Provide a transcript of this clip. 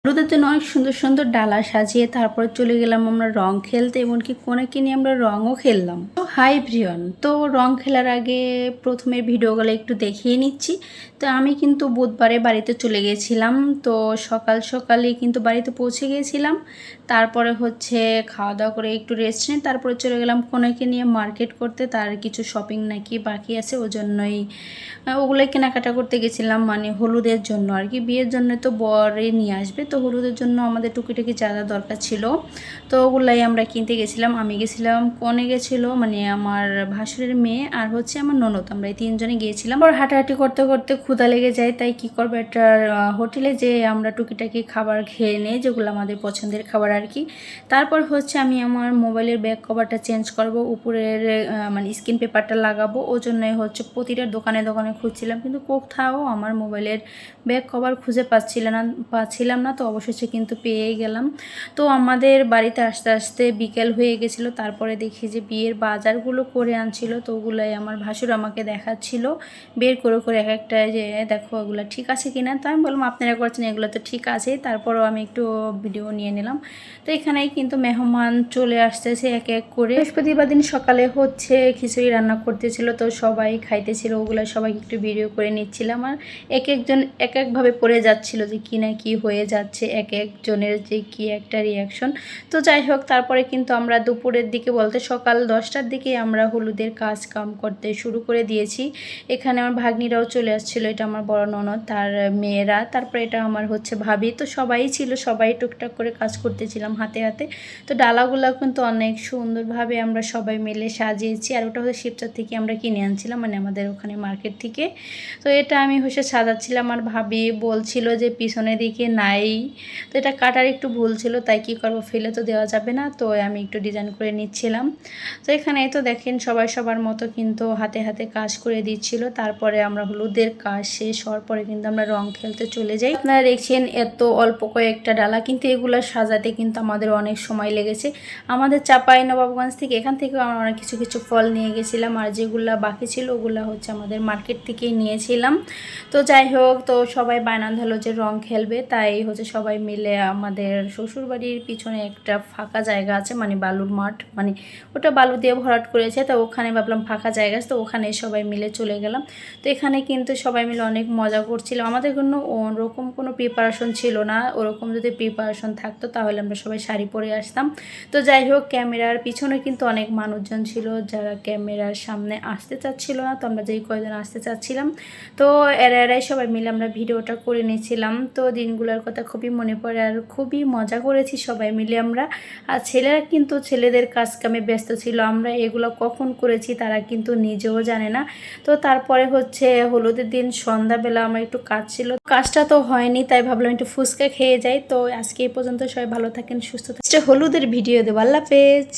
হলুদের জন্য অনেক সুন্দর সুন্দর ডালা সাজিয়ে তারপর চলে গেলাম আমরা রং খেলতে, এমনকি কোনাকে নিয়ে আমরা রঙও খেললাম। তো হাই ব্রিয়ন, তো রং খেলার আগে প্রথমে ভিডিওগুলো একটু দেখিয়ে নিচ্ছি। তো আমি কিন্তু বুধবারে বাড়িতে চলে গেছিলাম, তো সকাল সকালে কিন্তু বাড়িতে পৌঁছে গিয়েছিলাম। তারপরে হচ্ছে খাওয়া দাওয়া করে একটু রেস্ট নিয়ে তারপরে চলে গেলাম কোনাকে নিয়ে মার্কেট করতে, তার কিছু শপিং নাকি বাকি আছে, ওই জন্যই ওগুলোই কেনাকাটা করতে গেছিলাম, মানে হলুদের জন্য আর কি। বিয়ের জন্য তো বরে নিয়ে আসবে, তো হলুদের জন্য আমাদের টুকিটাকি যা যা দরকার ছিল তো ওগুলাই আমরা কিনতে গেছিলাম। আমি গেছিলাম, কনে গেছিলো মানে আমার ভাসুরের মেয়ে আর হচ্ছে আমার ননদ, আমরা এই তিনজনে গিয়েছিলাম। আর হাঁটাহাঁটি করতে করতে ক্ষুধা লেগে যায়, তাই কি করবো, একটা হোটেলে যে আমরা টুকিটাকি খাবার খেয়ে নেই, যেগুলো আমাদের পছন্দের খাবার আর কি। তারপর হচ্ছে আমি আমার মোবাইলের ব্যাক কভারটা চেঞ্জ করব, উপরের মানে স্ক্রিন পেপারটা লাগাবো, ওই জন্যই হচ্ছে প্রতিটা দোকানে দোকানে খুঁজছিলাম, কিন্তু কোথাও আমার মোবাইলের ব্যাক কভার খুঁজে পাচ্ছিলাম না। তো অবশেষে কিন্তু পেয়ে গেলাম। তো আমাদের বাড়িতে আস্তে আস্তে বিকেল হয়ে গেছিলো। তারপরে দেখি যে বিয়ের বাজারগুলো করে আনছিল, তো ওগুলাই আমার ভাসুর আমাকে দেখাচ্ছিল বের করে করে এক একটা, যে দেখো এগুলো ঠিক আছে কিনা। তো আমি বললাম আপনারা করছেন এগুলো তো ঠিক আছে, তারপরও আমি একটু ভিডিও নিয়ে নিলাম। তো এখানেই কিন্তু মেহমান চলে আসতেছে এক এক করে। বৃহস্পতিবার দিন সকালে হচ্ছে খিচুড়ি রান্না করতেছিল, তো সবাই খাইতেছিল, ওগুলো সবাই একটু ভিডিও করে নিচ্ছিলাম। আর এক একজন এক একভাবে পড়ে যাচ্ছিল যে কি না কি হয়ে যাচ্ছে, এক একজনের যে কি একটা রিয়াকশন। তো যাই হোক, তারপরে কিন্তু আমরা দুপুরের দিকে বলতে সকাল 10টার দিকে আমরা হলুদের কাজ কাম করতে শুরু করে দিয়েছি। এখানে আমার ভাগ্নিরাও চলে আসছিলো, এটা আমার বড় ননদ, তার মেয়েরা, তারপরে এটা আমার হচ্ছে ভাবি। তো সবাই ছিল, সবাই টুকটাক করে কাজ করতেছিলাম হাতে হাতে। তো ডালাগুলো কিন্তু অনেক সুন্দরভাবে আমরা সবাই মিলে সাজিয়েছি, আর ওটা হচ্ছে শিবচর থেকে আমরা কিনে আনছিলাম, মানে আমাদের ওখানে মার্কেট থেকে। তো এটা আমি হচ্ছে সাজাচ্ছিলাম, আর ভাবি বলছিল যে পিছনের দিকে নাই, তো এটা কাটার একটু ভুল ছিল, তাই কি করব, ফেলে তো দেওয়া যাবে না, তো আমি একটু ডিজাইন করে নিচ্ছিলাম। তো এখানে তো দেখেন সবাই সবার মতো কিন্তু হাতে হাতে কাজ করে দিচ্ছিল। তারপরে আমরা হলুদের কাজ শেষ হওয়ার পরে কিন্তু আমরা রং খেলতে চলে যাই। আপনারা দেখছেন এত অল্প কয়েকটা ডালা, কিন্তু এগুলো সাজাতে কিন্তু আমাদের অনেক সময় লেগেছে। আমাদের চাঁপাইনবাবগঞ্জ থেকে, এখান থেকেও আমরা কিছু কিছু ফল নিয়ে গেছিলাম, আর যেগুলো বাকি ছিল ওগুলো হচ্ছে আমাদের মার্কেট থেকেই নিয়েছিলাম। তো যাই হোক, তো সবাই বায়না ধরলো যে রং খেলবে, তাই হচ্ছে সবাই মিলে আমাদের শ্বশুরবাড়ির পিছনে একটা ফাঁকা জায়গা আছে, মানে বালুর মাঠ, মানে ওটা বালু দিয়ে ভরাট করেছে, তো ওখানে ভাবলাম ফাঁকা জায়গা আছে, তো ওখানে সবাই মিলে চলে গেলাম। তো এখানে কিন্তু সবাই মিলে অনেক মজা করছিলাম। আমাদের কোনো ওরকম কোনো প্রিপারেশন ছিল না, ওরকম যদি প্রিপারেশন থাকতো তাহলে আমরা সবাই শাড়ি পরে আসতাম। তো যাই হোক, ক্যামেরার পিছনে কিন্তু অনেক মানুষজন ছিল যারা ক্যামেরার সামনে আসতে চাচ্ছিল না, তো আমরা যেই কয়জন আসতে চাচ্ছিলাম তো এরাই সবাই মিলে আমরা ভিডিওটা করে নিয়েছিলাম। তো দিনগুলোর কথা খুবই মনে পড়ে, আর খুবই মজা করেছি সবাই মিলে আমরা। আর ছেলেরা কিন্তু ছেলেদের কাজ কামে ব্যস্ত ছিল, আমরা এগুলো কখন করেছি তারা কিন্তু নিজেও জানে না। তো তারপরে হচ্ছে হলুদের দিন সন্ধ্যাবেলা আমার একটু কাজ ছিল, কাজটা তো হয়নি, তাই ভাবলাম একটু ফুচকা খেয়ে যাই। তো আজকে এই পর্যন্ত, সবাই ভালো থাকেন, সুস্থ থাকেন। হলুদের ভিডিও দেবো, আল্লাহ হাফেজ।